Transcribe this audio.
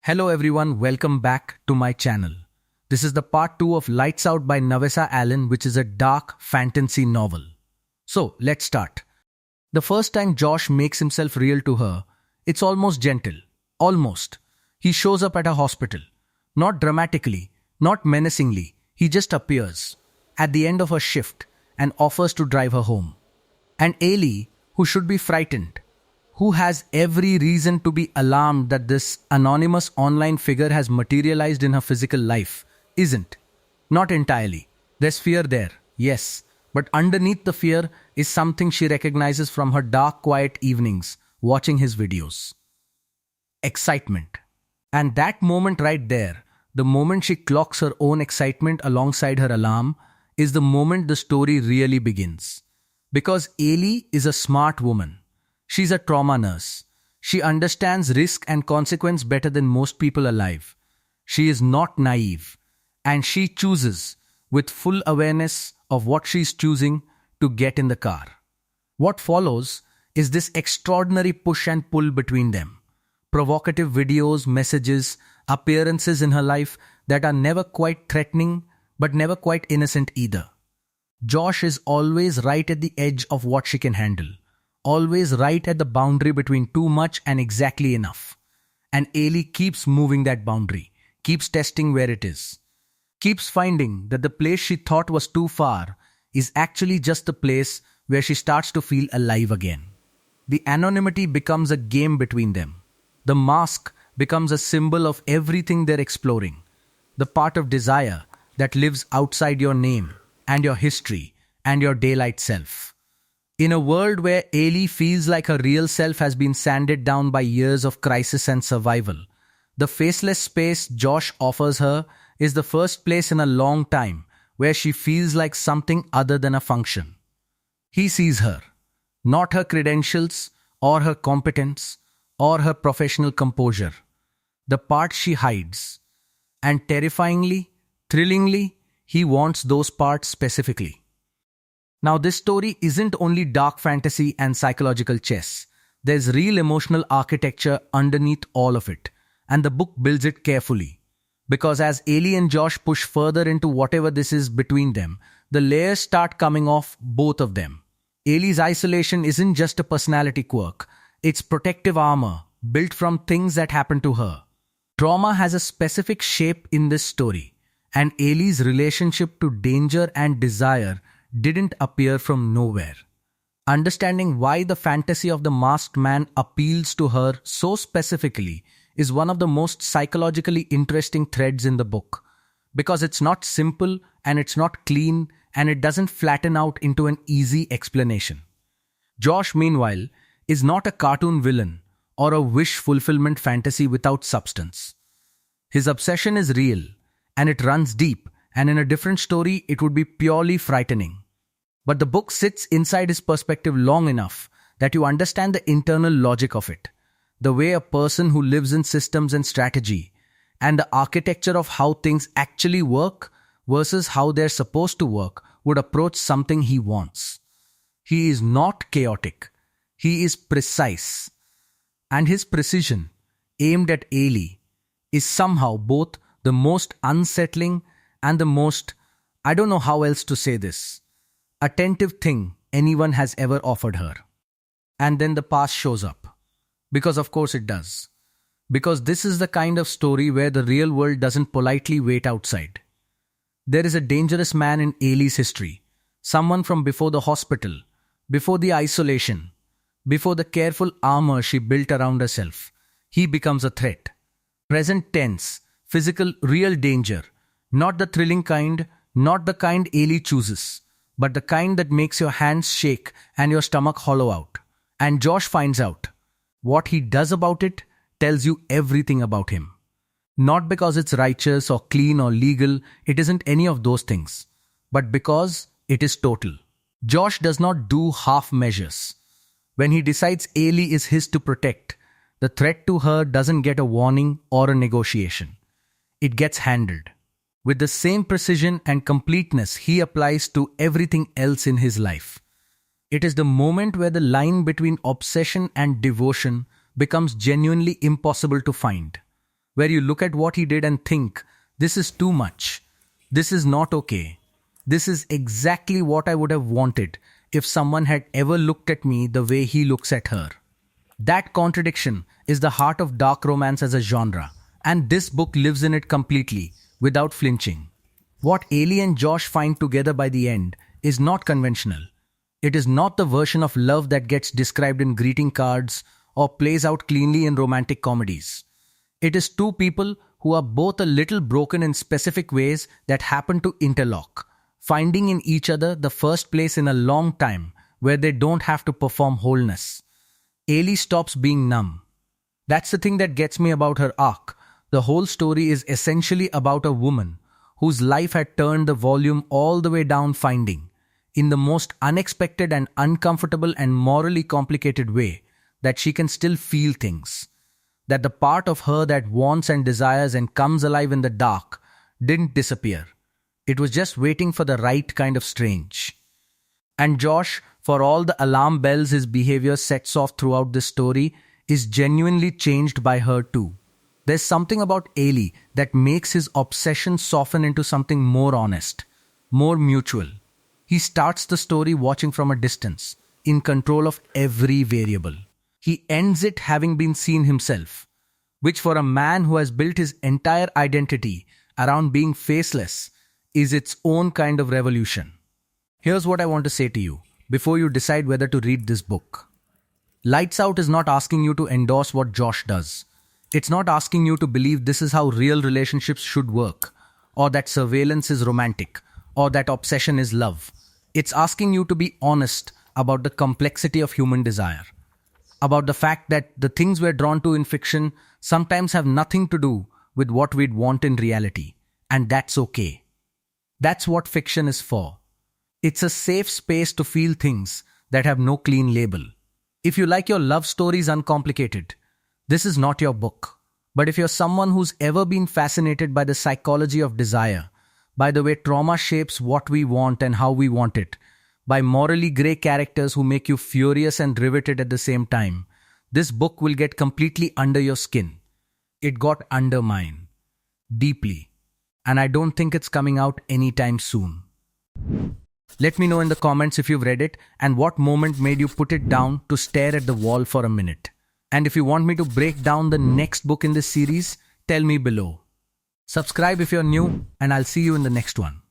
Hello everyone, welcome back to my channel. This is the part 2 of Lights Out by Navessa Allen, which is a dark fantasy novel. So, let's start. The first time Josh makes himself real to her, it's almost gentle. Almost. He shows up at a hospital. Not dramatically, not menacingly, he just appears at the end of her shift and offers to drive her home. And Ailey, who should be frightened, who has every reason to be alarmed that this anonymous online figure has materialized in her physical life, isn't. Not entirely. There's fear there, yes, but underneath the fear is something she recognizes from her dark, quiet evenings watching his videos. Excitement. And that moment right there, the moment she clocks her own excitement alongside her alarm, is the moment the story really begins. Because Ailey is a smart woman. She's a trauma nurse. She understands risk and consequence better than most people alive. She is not naive. And she chooses, with full awareness of what she's choosing, to get in the car. What follows is this extraordinary push and pull between them. Provocative videos, messages, appearances in her life that are never quite threatening but never quite innocent either. Josh is always right at the edge of what she can handle. Always right at the boundary between too much and exactly enough. And Ailey keeps moving that boundary, keeps testing where it is. Keeps finding that the place she thought was too far is actually just the place where she starts to feel alive again. The anonymity becomes a game between them. The mask becomes a symbol of everything they're exploring. The part of desire that lives outside your name and your history and your daylight self. In a world where Ailey feels like her real self has been sanded down by years of crisis and survival, the faceless space Josh offers her is the first place in a long time where she feels like something other than a function. He sees her, not her credentials or her competence or her professional composure, the part she hides. And terrifyingly, thrillingly, he wants those parts specifically. Now, this story isn't only dark fantasy and psychological chess. There's real emotional architecture underneath all of it, and the book builds it carefully. Because as Ailey and Josh push further into whatever this is between them, the layers start coming off both of them. Ailey's isolation isn't just a personality quirk, it's protective armor built from things that happened to her. Trauma has a specific shape in this story, and Ailey's relationship to danger and desire didn't appear from nowhere. Understanding why the fantasy of the masked man appeals to her so specifically is one of the most psychologically interesting threads in the book. Because it's not simple and it's not clean and it doesn't flatten out into an easy explanation. Josh, meanwhile, is not a cartoon villain or a wish fulfillment fantasy without substance. His obsession is real and it runs deep, and in a different story it would be purely frightening. But the book sits inside his perspective long enough that you understand the internal logic of it, the way a person who lives in systems and strategy, and the architecture of how things actually work versus how they're supposed to work would approach something he wants. He is not chaotic. He is precise. And his precision, aimed at Ailey, is somehow both the most unsettling and the most, I don't know how else to say this, attentive thing anyone has ever offered her. And then the past shows up. Because of course it does. Because this is the kind of story where the real world doesn't politely wait outside. There is a dangerous man in Ailey's history. Someone from before the hospital, before the isolation, before the careful armor she built around herself. He becomes a threat. Present tense, physical, real danger. Not the thrilling kind, not the kind Ailey chooses, but the kind that makes your hands shake and your stomach hollow out. And Josh finds out. What he does about it tells you everything about him. Not because it's righteous or clean or legal, it isn't any of those things, but because it is total. Josh does not do half measures. When he decides Ailey is his to protect, the threat to her doesn't get a warning or a negotiation. It gets handled. With the same precision and completeness he applies to everything else in his life. It is the moment where the line between obsession and devotion becomes genuinely impossible to find. where you look at what he did and think, this is too much. This is not okay. This is exactly what I would have wanted if someone had ever looked at me the way he looks at her. That contradiction is the heart of dark romance as a genre, and this book lives in it completely, without flinching. What Ailey and Josh find together by the end is not conventional. It is not the version of love that gets described in greeting cards or plays out cleanly in romantic comedies. It is two people who are both a little broken in specific ways that happen to interlock, finding in each other the first place in a long time where they don't have to perform wholeness. Ailey stops being numb. That's the thing that gets me about her arc. The whole story is essentially about a woman whose life had turned the volume all the way down, finding, in the most unexpected and uncomfortable and morally complicated way, that she can still feel things. That the part of her that wants and desires and comes alive in the dark didn't disappear. It was just waiting for the right kind of strange. And Josh, for all the alarm bells his behavior sets off throughout this story, is genuinely changed by her too. There's something about Ailey that makes his obsession soften into something more honest, more mutual. He starts the story watching from a distance, in control of every variable. He ends it having been seen himself, which for a man who has built his entire identity around being faceless is its own kind of revolution. Here's what I want to say to you before you decide whether to read this book. Lights Out is not asking you to endorse what Josh does. It's not asking you to believe this is how real relationships should work, or that surveillance is romantic, or that obsession is love. It's asking you to be honest about the complexity of human desire, about the fact that the things we're drawn to in fiction sometimes have nothing to do with what we'd want in reality, and that's okay. That's what fiction is for. It's a safe space to feel things that have no clean label. If you like your love stories uncomplicated, this is not your book. But if you're someone who's ever been fascinated by the psychology of desire, by the way trauma shapes what we want and how we want it, by morally grey characters who make you furious and riveted at the same time, this book will get completely under your skin. It got under mine. Deeply. And I don't think it's coming out anytime soon. Let me know in the comments if you've read it and what moment made you put it down to stare at the wall for a minute. And if you want me to break down the next book in this series, tell me below. Subscribe if you're new, and I'll see you in the next one.